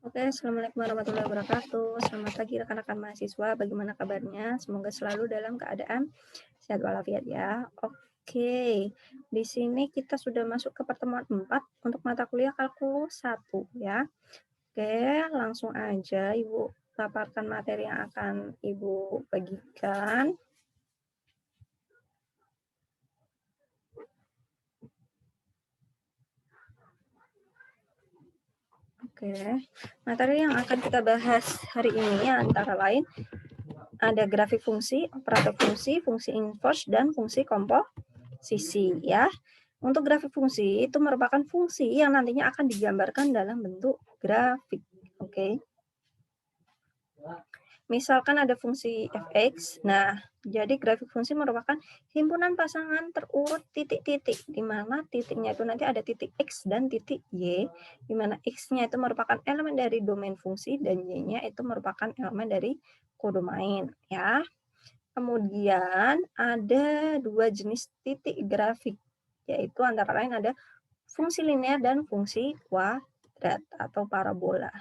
Oke, assalamualaikum warahmatullahi wabarakatuh. Selamat pagi rekan-rekan mahasiswa. Bagaimana kabarnya? Semoga selalu dalam keadaan sehat walafiat ya. Oke, di sini kita sudah masuk ke pertemuan 4 untuk mata kuliah kalkulus 1 ya. Oke, langsung aja Ibu paparkan materi yang akan Ibu bagikan. Oke, materi yang akan kita bahas hari ini antara lain ada grafik fungsi, operator fungsi, fungsi inverse, dan fungsi komposisi ya. Untuk grafik fungsi itu merupakan fungsi yang nantinya akan digambarkan dalam bentuk grafik. Oke. Misalkan ada fungsi fx. Nah, jadi grafik fungsi merupakan himpunan pasangan terurut titik-titik, di mana titiknya itu nanti ada titik x dan titik y, di mana x-nya itu merupakan elemen dari domain fungsi dan y-nya itu merupakan elemen dari kodomain ya. Kemudian ada dua jenis titik grafik, yaitu antara lain ada fungsi linear dan fungsi kuadrat atau parabola.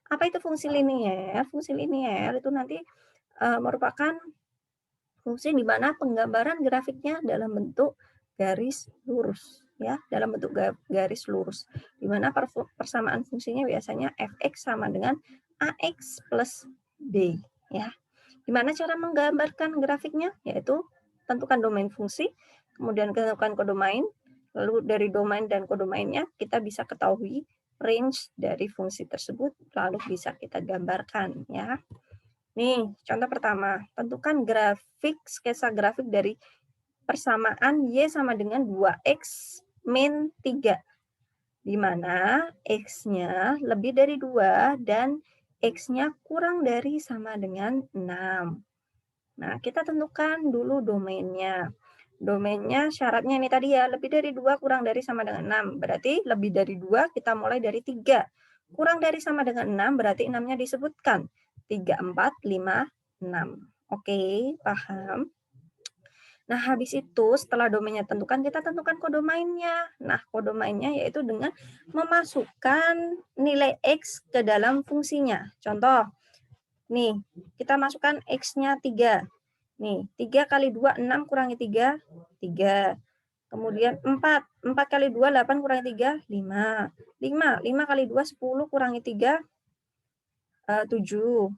Apa itu fungsi linear? Fungsi linear itu nanti merupakan fungsi di mana penggambaran grafiknya dalam bentuk garis lurus ya, dalam bentuk garis lurus. Di mana persamaan fungsinya biasanya fx sama dengan ax plus b ya. Gimana cara menggambarkan grafiknya? Yaitu tentukan domain fungsi, kemudian tentukan kodomain, lalu dari domain dan kodomainnya kita bisa ketahui range dari fungsi tersebut, lalu bisa kita gambarkan ya. Nih, contoh pertama, tentukan grafik sketsa grafik dari persamaan Y sama dengan 2X min 3, di mana X-nya lebih dari 2 dan X-nya kurang dari sama dengan 6. Nah, kita tentukan dulu domainnya. Domainnya syaratnya ini tadi ya, lebih dari 2 kurang dari sama dengan 6. Berarti lebih dari 2 kita mulai dari 3. Kurang dari sama dengan 6 berarti 6-nya disebutkan. 3, 4, 5, 6. Oke, paham? Nah, habis itu setelah domainnya tentukan, kita tentukan kodomainnya. Nah, kodomainnya yaitu dengan memasukkan nilai X ke dalam fungsinya. Contoh, nih, kita masukkan X-nya 3. Nih, 3 kali 2, 6 kurangi 3, 3. Kemudian 4. 4 kali 2, 8 kurangi 3, 5. 5 kali 2, 10 kurangi 3, 7.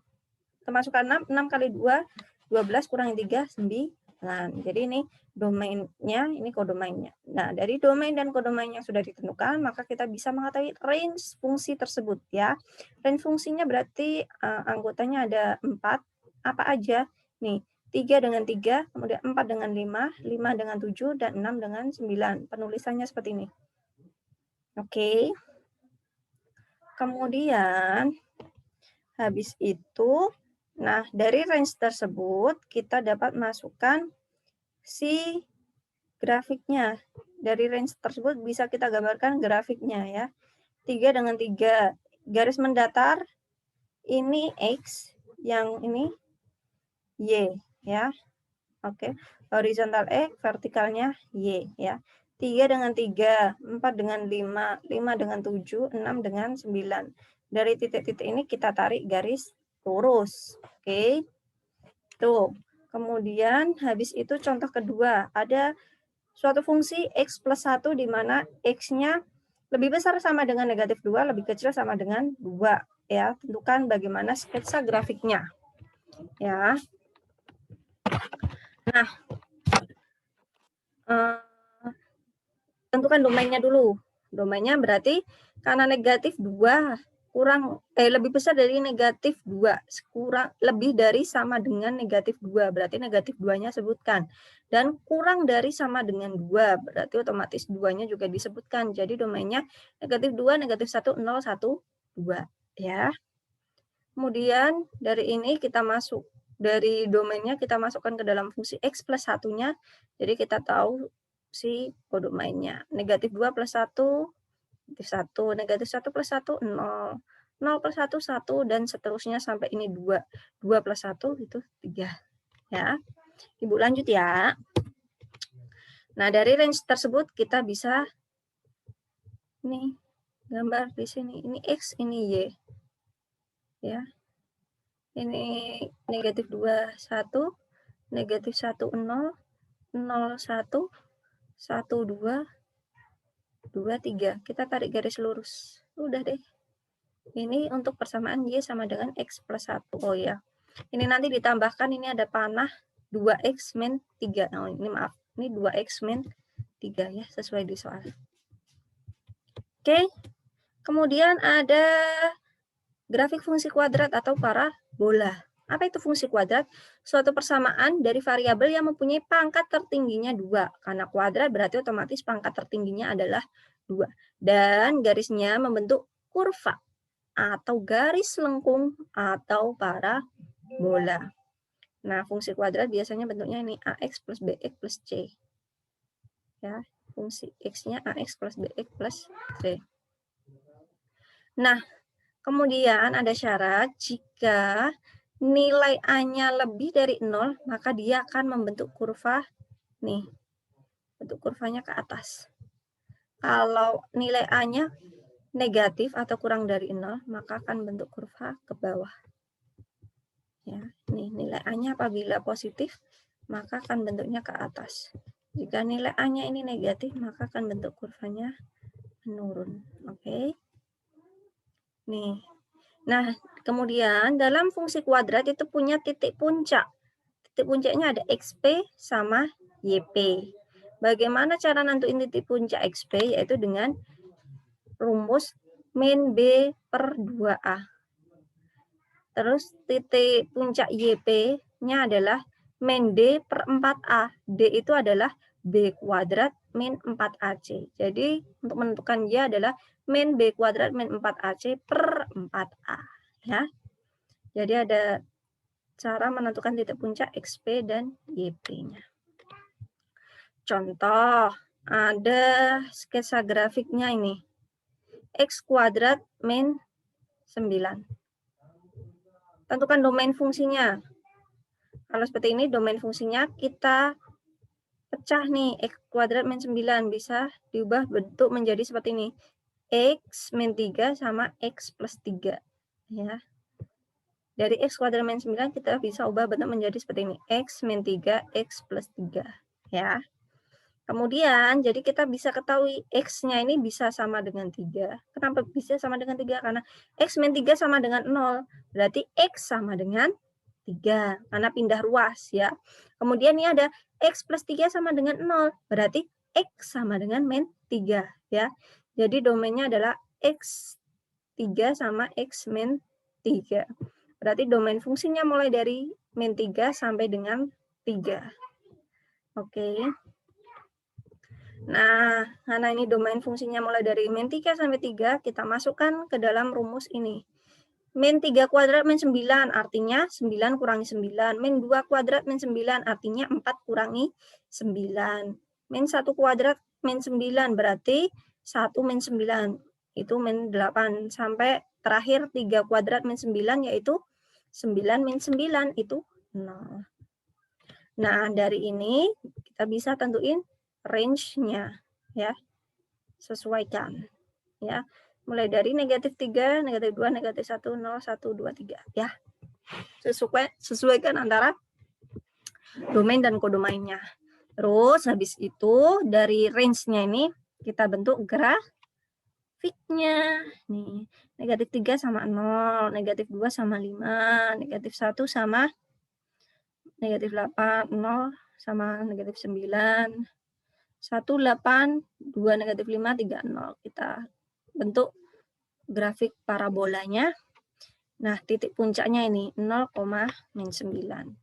Kita masukkan 6. 6 kali 2, 12 kurangi 3, 9. Jadi ini domainnya, ini kodomainnya. Nah, dari domain dan kodomain yang sudah ditentukan, maka kita bisa mengetahui range fungsi tersebut ya. Range fungsinya berarti anggotanya ada 4. Apa aja? Nih, 3 dengan 3, kemudian 4 dengan 5, 5 dengan 7, dan 6 dengan 9. Penulisannya seperti ini. Oke. Kemudian, habis itu, nah dari range tersebut, kita dapat masukkan si grafiknya. Dari range tersebut bisa kita gambarkan grafiknya ya. 3 dengan 3. Garis mendatar, ini X, yang ini Y ya. Oke, horizontal X, vertikalnya Y ya. 3 dengan 3, 4 dengan 5, 5 dengan 7, 6 dengan 9. Dari titik-titik ini kita tarik garis lurus. Oke. Tuh. Kemudian habis itu contoh kedua, ada suatu fungsi X plus 1 di mana X-nya lebih besar sama dengan negatif 2, lebih kecil sama dengan 2 ya. Tentukan bagaimana sketsa grafiknya. Ya. Nah, tentukan domainnya dulu. Domainnya berarti karena negatif 2 lebih besar dari negatif 2, kurang lebih dari sama dengan negatif 2, berarti negatif 2-nya sebutkan. Dan kurang dari sama dengan 2, berarti otomatis 2-nya juga disebutkan. Jadi domainnya negatif 2, negatif 1, 0, 1, 2 ya. Kemudian dari ini kita masuk, dari domainnya kita masukkan ke dalam fungsi X plus 1-nya, jadi kita tahu si kodomainnya. Negatif 2 plus 1, negatif 1. Negatif 1 plus 1, 0. 0 plus 1, 1, dan seterusnya sampai ini 2. 2 plus 1 itu 3. Ya. Ibu lanjut ya. Nah, dari range tersebut kita bisa nih gambar di sini. Ini X, ini Y. Ya. Ini negatif 2, 1, negatif 1, 0, 0, 1, 1, 2, 2, 3. Kita tarik garis lurus. Udah deh. Ini untuk persamaan Y sama dengan X plus 1. Oh ya. Ini nanti ditambahkan, ini ada panah 2X min 3. Nah, ini maaf. Ini 2X min 3 ya, sesuai di soal. Oke. Kemudian ada grafik fungsi kuadrat atau parabola. Apa itu fungsi kuadrat? Suatu persamaan dari variabel yang mempunyai pangkat tertingginya 2. Karena kuadrat berarti otomatis pangkat tertingginya adalah 2. Dan garisnya membentuk kurva atau garis lengkung atau parabola. Nah, fungsi kuadrat biasanya bentuknya ini AX plus BX plus C. Ya, fungsi X-nya AX plus BX plus C. Nah, kemudian ada syarat jika nilai A-nya lebih dari 0, maka dia akan membentuk kurva nih. Bentuk kurvanya ke atas. Kalau nilai A-nya negatif atau kurang dari 0, maka akan bentuk kurva ke bawah. Ya, nih nilai A-nya apabila positif, maka akan bentuknya ke atas. Jika nilai A-nya ini negatif, maka akan bentuk kurvanya menurun. Oke. Nih. Nah, kemudian dalam fungsi kuadrat itu punya titik puncak. Titik puncaknya ada XP sama YP. Bagaimana cara nentuin titik puncak XP? Yaitu dengan rumus min B per 2A. Terus titik puncak YP-nya adalah min D per 4A. D itu adalah B kuadrat min 4AC. Jadi untuk menentukan Y adalah min B kuadrat min 4AC per 4A. Ya. Jadi ada cara menentukan titik puncak XP dan YP-nya. Contoh, ada sketsa grafiknya ini. X kuadrat min 9. Tentukan domain fungsinya. Kalau seperti ini, domain fungsinya kita pecah nih. X kuadrat min 9 bisa diubah bentuk menjadi seperti ini. X min 3 sama X plus 3. Ya. Dari X kuadrat min 9 kita bisa ubah bentuk menjadi seperti ini. X min 3, X plus 3. Ya. Kemudian, jadi kita bisa ketahui X-nya ini bisa sama dengan 3. Kenapa bisa sama dengan 3? Karena X min 3 sama dengan 0. Berarti X sama dengan 3. Karena pindah ruas ya. Kemudian ini ada X plus 3 sama dengan 0. Berarti X sama dengan min 3. Ya. Jadi domainnya adalah X3 sama X min 3. Berarti domain fungsinya mulai dari min 3 sampai dengan 3. Oke. Nah, karena ini domain fungsinya mulai dari min 3 sampai 3, kita masukkan ke dalam rumus ini. Min 3 kuadrat min 9, artinya 9 kurangi 9. Min 2 kuadrat min 9, artinya 4 kurangi 9. Min 1 kuadrat min 9, berarti 1 min 9. Itu min 8. Sampai terakhir 3 kuadrat min 9, yaitu 9 min 9, itu 0. Nah, dari ini kita bisa tentuin range-nya ya. Sesuaikan ya. Mulai dari negatif 3, negatif 2, negatif 1, 0, 1, 2, 3 ya. Sesuaikan antara domain dan kodomainnya. Terus habis itu dari range-nya ini kita bentuk grafiknya. Nih, negatif 3 sama 0, negatif 2 sama 5, negatif 1 sama negatif 8, 0 sama negatif 9, 1, 8, 2, negatif 5, 3, 0. Kita bentuk grafik parabolanya. Nah, titik puncaknya ini 0, min 9.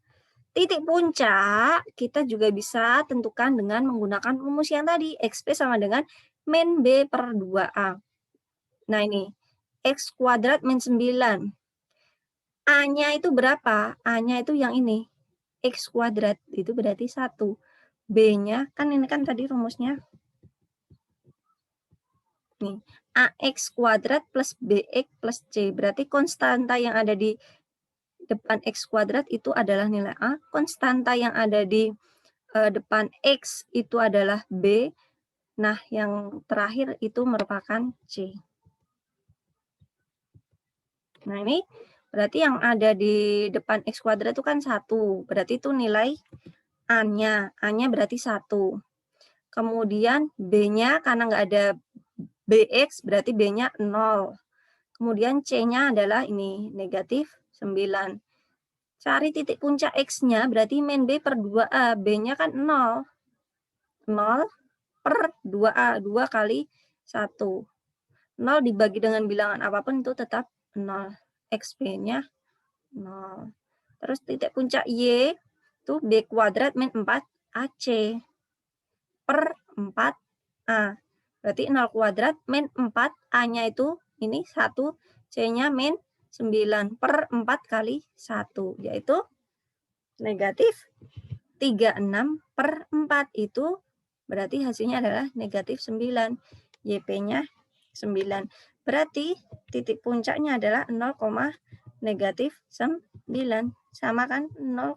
Titik puncak kita juga bisa tentukan dengan menggunakan rumus yang tadi. XP sama dengan min B per 2A. Nah, ini X kuadrat min 9. A-nya itu berapa? A-nya itu yang ini. X kuadrat itu berarti 1. B-nya kan ini kan tadi rumusnya. Nih, AX kuadrat plus BX plus C. Berarti konstanta yang ada di depan X kuadrat itu adalah nilai A. Konstanta yang ada di depan X itu adalah B. Nah, yang terakhir itu merupakan C. Nah, ini berarti yang ada di depan X kuadrat itu kan 1. Berarti itu nilai A-nya. A-nya berarti 1. Kemudian B-nya karena nggak ada BX berarti B-nya 0. Kemudian C-nya adalah ini negatif 9. Cari titik puncak X-nya berarti min B per 2A. B-nya kan 0. 0 per 2A. 2 kali 1. 0 dibagi dengan bilangan apapun itu tetap 0. XB-nya 0. Terus titik puncak Y itu B kuadrat min 4AC per 4A. Berarti 0 kuadrat min 4, A-nya itu ini 1, C-nya min 9 per 4 kali 1, yaitu negatif 36 per 4. Itu berarti hasilnya adalah negatif 9. YP-nya 9. Berarti titik puncaknya adalah 0, negatif 9. Sama kan? 0,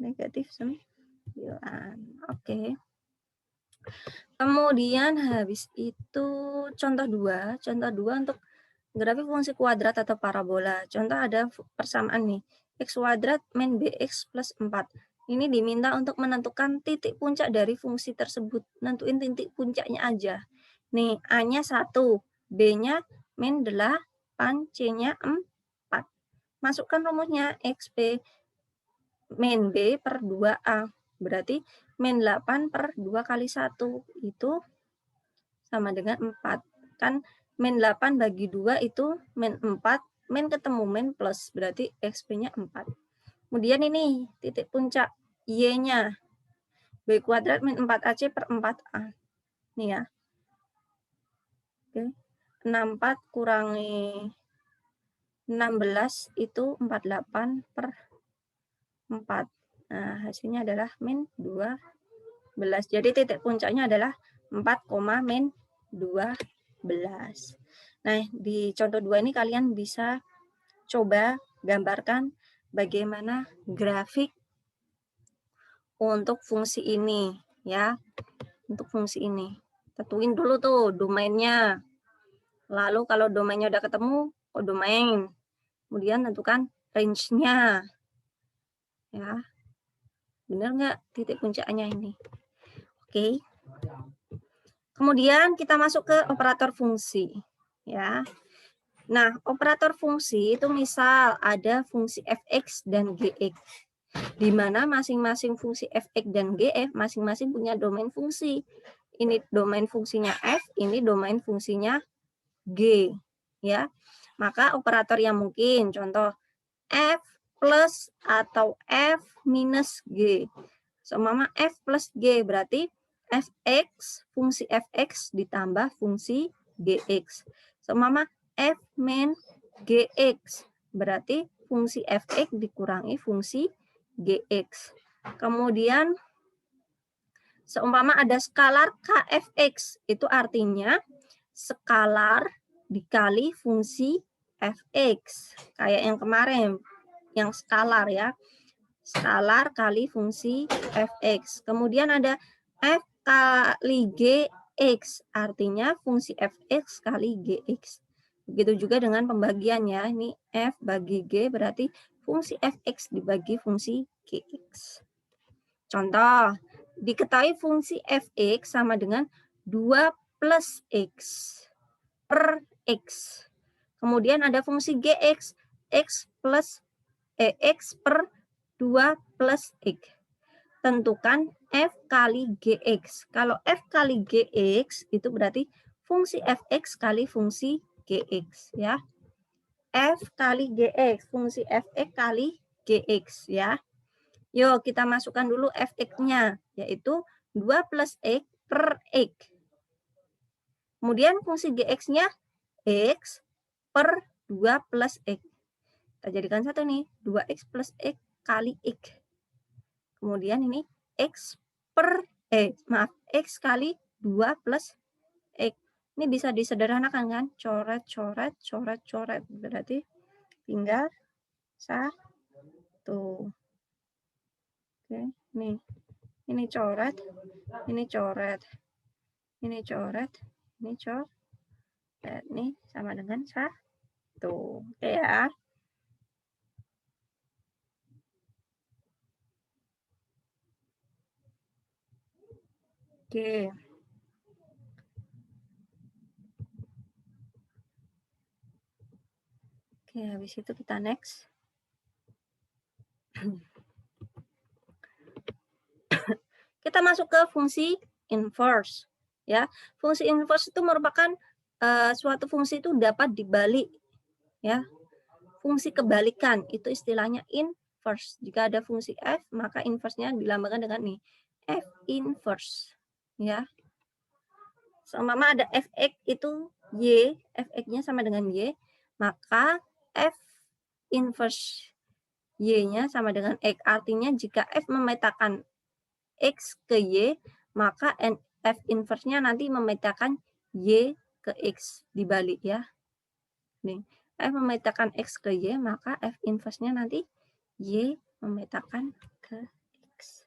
negatif 9. Oke. Kemudian habis itu contoh 2. Contoh 2 untuk grafik fungsi kuadrat atau parabola. Contoh ada persamaan nih. X kuadrat min BX plus 4. Ini diminta untuk menentukan titik puncak dari fungsi tersebut. Nentuin titik puncaknya aja. Nih, A-nya 1, B-nya min 8, C-nya 4. Masukkan rumusnya XB min B per 2A. Berarti min 8 per 2 kali 1 itu sama dengan 4. Kan min 8 bagi 2 itu min 4. Min ketemu min plus. Berarti XP-nya 4. Kemudian ini titik puncak Y-nya. B kuadrat min 4AC per 4A. Ini ya. Oke. 64 kurangi 16 itu 48 per 4. Nah, hasilnya adalah min 12. Jadi titik puncaknya adalah 4, min 12. Nah, di contoh 2 ini kalian bisa coba gambarkan bagaimana grafik untuk fungsi ini ya. Untuk fungsi ini. Tentuin dulu tuh domainnya. Lalu kalau domainnya udah ketemu, kodomain. Kemudian tentukan range-nya. Ya. Benar nggak titik puncaknya ini? Oke. Kemudian kita masuk ke operator fungsi. Ya. Nah, operator fungsi itu misal ada fungsi fx dan gx, di mana masing-masing fungsi fx dan gf masing-masing punya domain fungsi. Ini domain fungsinya f, ini domain fungsinya g. Ya, maka operator yang mungkin, contoh f plus atau f minus g. Seumpama f plus g berarti fx, fungsi fx ditambah fungsi gx. Seumpama f min gx berarti fungsi fx dikurangi fungsi gx. Kemudian seumpama ada skalar kfx, itu artinya skalar dikali fungsi fx. Kayak yang kemarin, yang skalar ya. Skalar kali fungsi fx. Kemudian ada f kali gx, artinya fungsi fx kali gx. Begitu juga dengan pembagiannya, ini f bagi g berarti fungsi fx dibagi fungsi gx. Contoh, diketahui fungsi fx sama dengan 2 plus x per x. Kemudian ada fungsi gx, x plus x per 2 plus x. Tentukan f kali gx. Kalau f kali gx itu berarti fungsi fx kali fungsi gx ya. F kali gx, fungsi fx kali gx ya. Yuk kita masukkan dulu fx-nya, yaitu 2 plus x per x. Kemudian fungsi gx-nya x per 2 plus x. Kita jadikan satu nih, 2x plus x kali x. Kemudian ini x per x kali 2 plus x. Ini bisa disederhanakan kan? Coret, coret, coret, coret. Berarti tinggal 1. Oke, nih. Ini coret, ini coret. Ini coret, ini coret. Ini sama dengan 1. Tuh, oke ya. Oke. Oke, habis itu kita next. Kita masuk ke fungsi inverse, ya. Fungsi inverse itu merupakan suatu fungsi itu dapat dibalik, ya. Fungsi kebalikan itu istilahnya inverse. Jika ada fungsi f, maka inverse-nya dilambangkan dengan nih, f inverse, ya. Seumpama ada fx itu y, fx-nya sama dengan y, maka f inverse y-nya sama dengan x. Artinya jika f memetakan x ke y, maka f inverse-nya nanti memetakan y ke x dibalik ya. Nih, f memetakan x ke y, maka f inverse-nya nanti y memetakan ke x.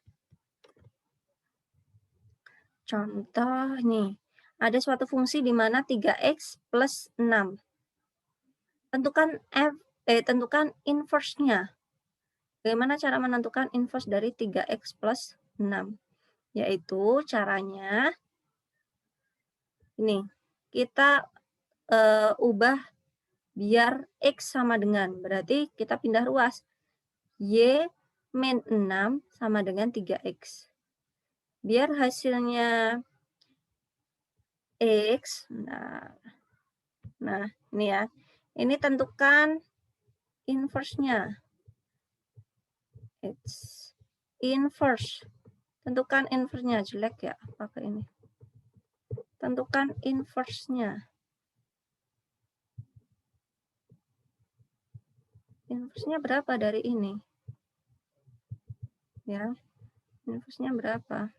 Contoh nih, ada suatu fungsi di mana 3x plus 6. Tentukan inverse-nya. Bagaimana cara menentukan inverse dari 3x plus 6? Yaitu caranya, ini, kita ubah biar x sama dengan, berarti kita pindah ruas. Y min 6 sama dengan 3x. Biar hasilnya x, nah ini ya, ini tentukan inverse-nya. It's inverse. Tentukan inverse-nya, jelek ya pakai ini. Tentukan inverse-nya. Inverse-nya berapa dari ini? Ya, inverse-nya berapa?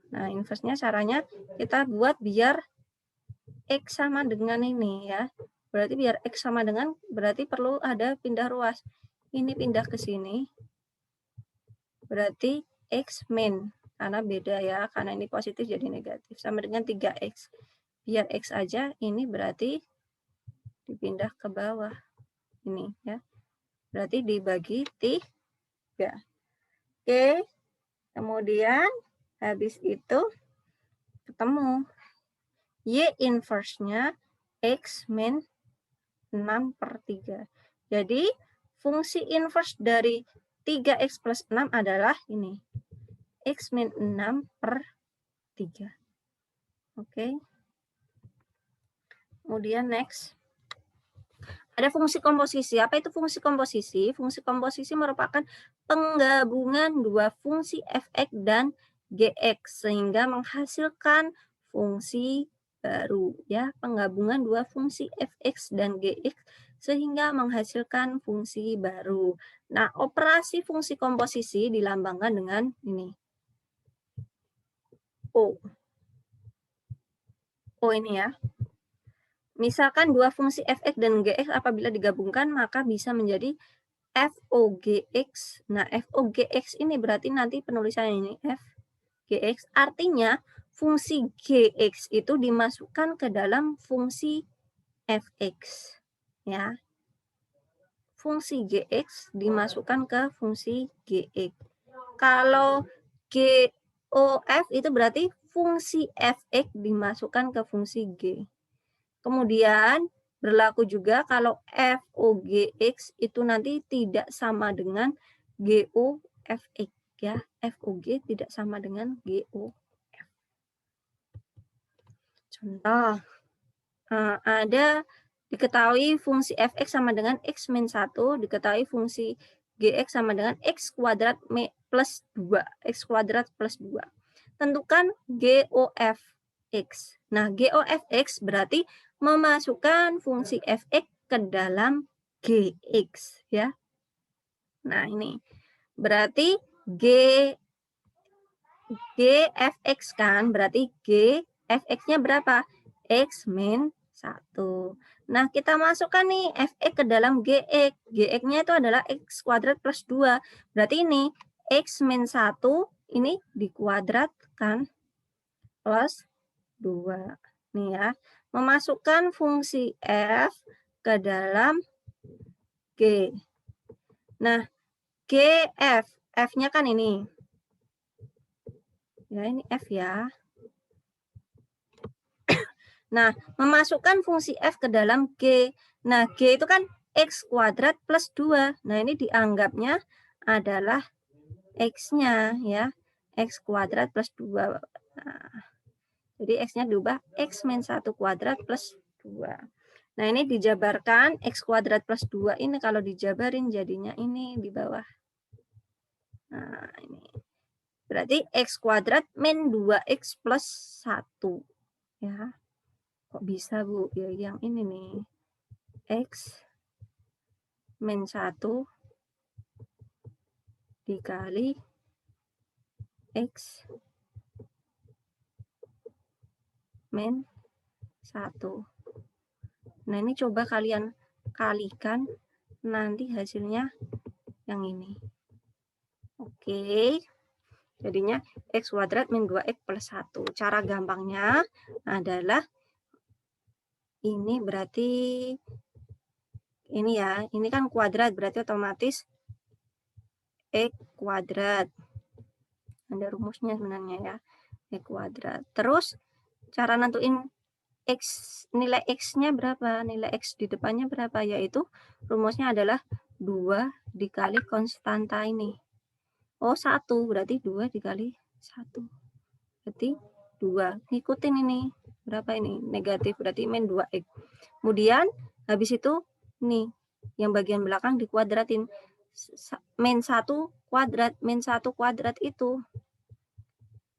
Nah, inverse-nya caranya kita buat biar x sama dengan ini ya. Berarti biar x sama dengan, berarti perlu ada pindah ruas. Ini pindah ke sini. Berarti x min. Karena beda ya, karena ini positif jadi negatif. Sama dengan 3x. Biar x aja, ini berarti dipindah ke bawah. Ini ya. Berarti dibagi 3. Oke. Kemudian habis itu ketemu y inverse-nya x min 6/3. Jadi fungsi inverse dari 3x plus 6 adalah ini. X min 6/3. Oke. Kemudian next. Ada fungsi komposisi. Apa itu fungsi komposisi? Fungsi komposisi merupakan penggabungan dua fungsi fx dan gx sehingga menghasilkan fungsi baru ya, penggabungan dua fungsi fx dan gx sehingga menghasilkan fungsi baru. Nah, operasi fungsi komposisi dilambangkan dengan ini. O. O ini ya. Misalkan dua fungsi fx dan gx apabila digabungkan maka bisa menjadi FOGX. Nah, FOGX ini berarti nanti penulisannya ini FGX. Artinya fungsi GX itu dimasukkan ke dalam fungsi FX. Ya. Fungsi GX dimasukkan ke fungsi GX. Kalau GOF itu berarti fungsi FX dimasukkan ke fungsi G. Kemudian berlaku juga kalau FOGX itu nanti tidak sama dengan GOFX ya. FOG tidak sama dengan GOF. Contoh, ada diketahui fungsi fx sama dengan x min 1, diketahui fungsi gx sama dengan x kuadrat plus 2, x kuadrat plus 2. Tentukan GOFX. Nah, GOFX berarti memasukkan fungsi fx ke dalam gx ya. Nah, ini berarti GFX kan, berarti GFX-nya berapa? X min 1. Nah, kita masukkan nih fx ke dalam gx. Gx-nya itu adalah x kuadrat plus 2. Berarti ini x min 1 ini dikuadratkan plus 2. Nih ya, memasukkan fungsi f ke dalam G. Nah, GF, F-nya kan ini. Ya, ini F ya. Nah, memasukkan fungsi F ke dalam G. Nah, G itu kan X kuadrat plus 2. Nah, ini dianggapnya adalah X-nya ya. X kuadrat plus 2. Nah, jadi X-nya diubah X min 1 kuadrat plus 2. Nah, ini dijabarkan X kuadrat plus 2 ini kalau dijabarin jadinya ini di bawah. Nah, ini. Berarti X kuadrat min 2X plus 1. Ya. Kok bisa, Bu? Ya, yang ini nih. X min 1 dikali X min 1. Nah, ini coba kalian kalikan, nanti hasilnya yang ini. Oke, jadinya X kuadrat min 2X plus 1. Cara gampangnya adalah ini berarti ini ya, ini kan kuadrat, berarti otomatis X kuadrat. Ada rumusnya sebenarnya ya, X kuadrat. Terus cara nentuin X, nilai X-nya berapa? Nilai X di depannya berapa? Yaitu rumusnya adalah 2 dikali konstanta ini. Oh, 1. Berarti 2 dikali 1. Berarti 2. Ngikutin ini. Berapa ini? Negatif. Berarti min 2X. Kemudian, habis itu, nih, yang bagian belakang dikuadratin. Min 1 kuadrat. Min 1 kuadrat itu.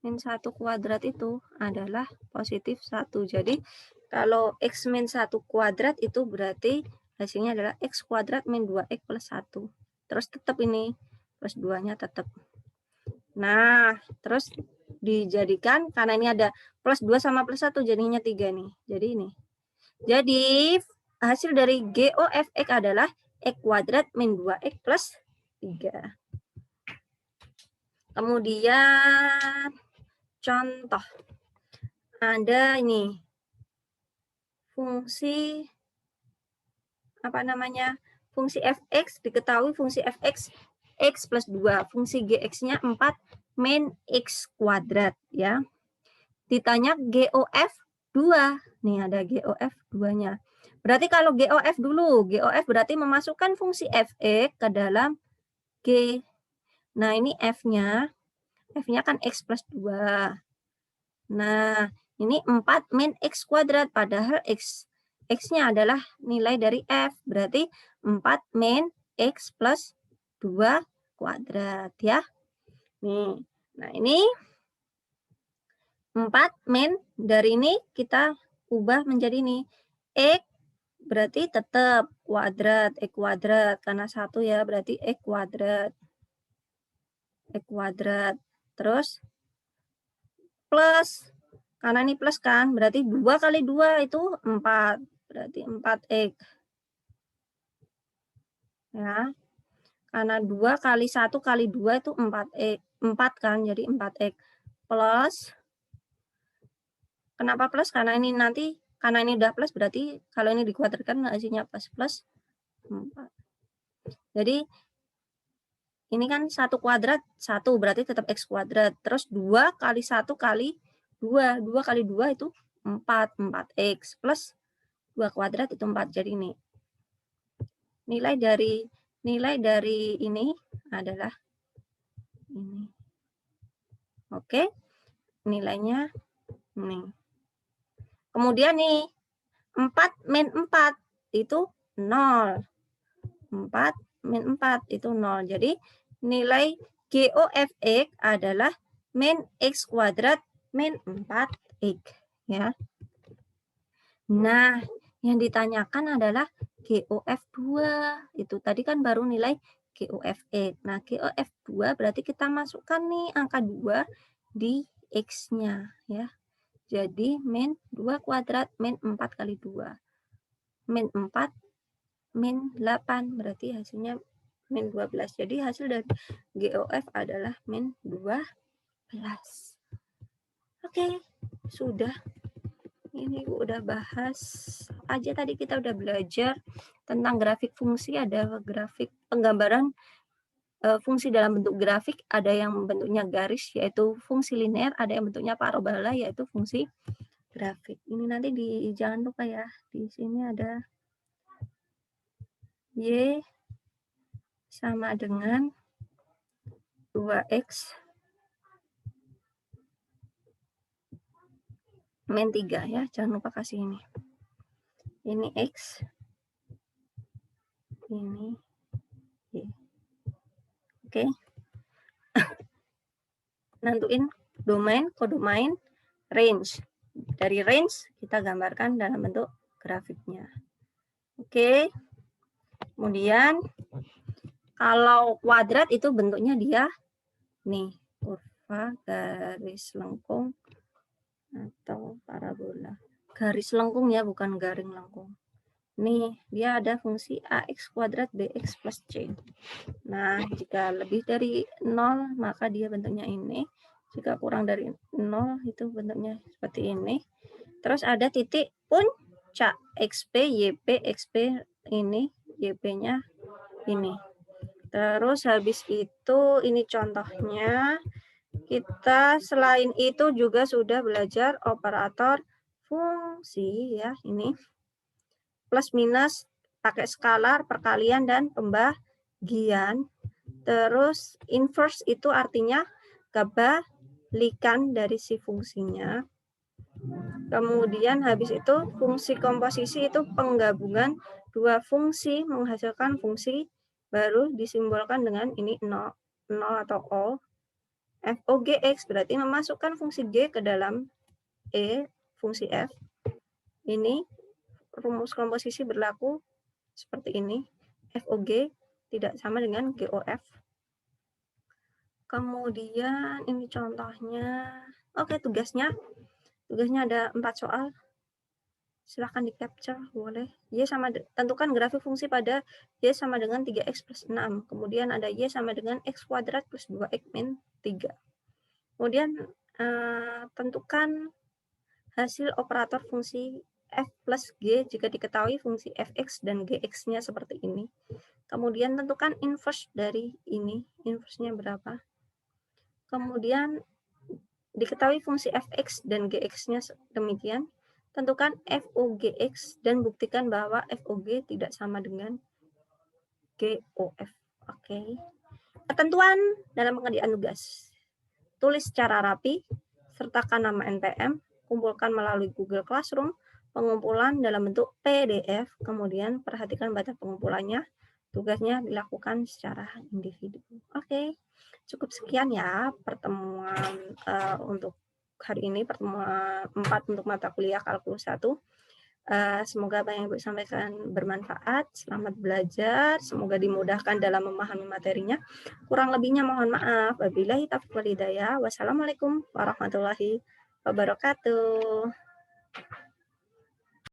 Min 1 kuadrat itu adalah positif 1. Jadi, kalau X min 1 kuadrat itu berarti hasilnya adalah X kuadrat min 2X plus 1. Terus tetap ini, plus 2-nya tetap. Nah, terus dijadikan, karena ini ada plus 2 sama plus 1, jadinya 3 nih. Jadi ini. Jadi, hasil dari GOFX adalah X kuadrat min 2X plus 3. Kemudian, contoh. Ada ini fungsi apa namanya? Fungsi fx diketahui fungsi fx x plus 2, fungsi gx-nya 4 min x kuadrat ya. Ditanya GOF 2. Nih ada GOF 2-nya. Berarti kalau GOF dulu, GOF berarti memasukkan fungsi fx ke dalam G. Nah, ini F-nya. F-nya kan x plus 2. Nah, ini 4 min X kuadrat, padahal X-nya adalah nilai dari F, berarti 4 min X plus 2 kuadrat, ya. Nih, nah ini 4 min, dari ini kita ubah menjadi ini. X berarti tetap kuadrat, X kuadrat, karena 1 ya, berarti X kuadrat. X kuadrat, terus plus. Karena ini plus kan, berarti 2 kali 2 itu 4. Berarti 4X. Ya. Karena 2 kali 1 kali 2 itu 4X. 4 kan, jadi 4X. Plus. Kenapa plus? Karena ini nanti, karena ini udah plus, berarti kalau ini dikuadratkan hasilnya plus. Plus 4. Jadi, ini kan 1 kuadrat, 1 berarti tetap X kuadrat. Terus 2 kali 1 kali 2. 2 kali 2 itu 4. 4X plus 2 kuadrat itu 4. Jadi ini nilai dari ini adalah ini. Oke. Nilainya ini. Kemudian nih 4 min 4 itu 0. 4 min 4 itu 0. Jadi nilai GOFX adalah min X kuadrat min 4X ya. Nah, yang ditanyakan adalah GOF2. Itu tadi kan baru nilai GOFX. Nah, GOF2 berarti kita masukkan nih angka 2 di X-nya ya. Jadi min 2 kuadrat min 4 kali 2. Min 4 min 8 berarti hasilnya min 12. Jadi hasil dari GOF adalah min 12. Oke, sudah. Ini udah bahas aja tadi kita udah belajar tentang grafik fungsi, ada grafik penggambaran fungsi dalam bentuk grafik, ada yang bentuknya garis yaitu fungsi linear, ada yang bentuknya parabola yaitu fungsi grafik. Ini nanti jangan lupa ya, di sini ada Y sama dengan 2X min 3 ya, jangan lupa kasih ini. Ini X, ini Y. Oke. Nentuin domain, kodomain, range. Dari range kita gambarkan dalam bentuk grafiknya. Oke. Kemudian kalau kuadrat itu bentuknya dia nih, kurva, garis lengkung atau parabola. Garis lengkung ya, bukan garing lengkung. Nih, dia ada fungsi AX kuadrat BX plus C. Nah, jika lebih dari 0, maka dia bentuknya ini. Jika kurang dari 0, itu bentuknya seperti ini. Terus ada titik puncak XP, YP, XP ini, YP-nya ini. Terus habis itu, ini contohnya. Kita selain itu juga sudah belajar operator fungsi ya, ini. Plus minus pakai skalar, perkalian dan pembagian. Terus inverse itu artinya kebalikan dari si fungsinya. Kemudian habis itu fungsi komposisi itu penggabungan dua fungsi menghasilkan fungsi baru disimbolkan dengan ini 0 atau O. FOGX berarti memasukkan fungsi G ke dalam E, fungsi F. Ini rumus komposisi berlaku seperti ini. FOG tidak sama dengan GOF. Kemudian ini contohnya. Oke, tugasnya. Tugasnya ada 4 soal. Silahkan di capture, boleh. Y sama, tentukan grafik fungsi pada Y sama dengan 3X plus 6. Kemudian ada Y sama dengan X kuadrat plus 2X min 3. Kemudian tentukan hasil operator fungsi F plus G jika diketahui fungsi Fx dan Gx-nya seperti ini. Kemudian tentukan inverse dari ini, inverse-nya berapa. Kemudian diketahui fungsi Fx dan Gx-nya demikian. Tentukan FOGX dan buktikan bahwa FOG tidak sama dengan GOF. Oke. Ketentuan dalam pengerjaan tugas. Tulis secara rapi, sertakan nama NPM, kumpulkan melalui Google Classroom, pengumpulan dalam bentuk PDF, kemudian perhatikan batas pengumpulannya, tugasnya dilakukan secara individu. Oke, cukup sekian ya pertemuan untuk hari ini, pertemuan 4 untuk mata kuliah kalkulus 1. Semoga apa yang Ibu sampaikan bermanfaat. Selamat belajar. Semoga dimudahkan dalam memahami materinya. Kurang lebihnya mohon maaf. Wabillahi taufiq wal hidayah. Wassalamualaikum warahmatullahi wabarakatuh.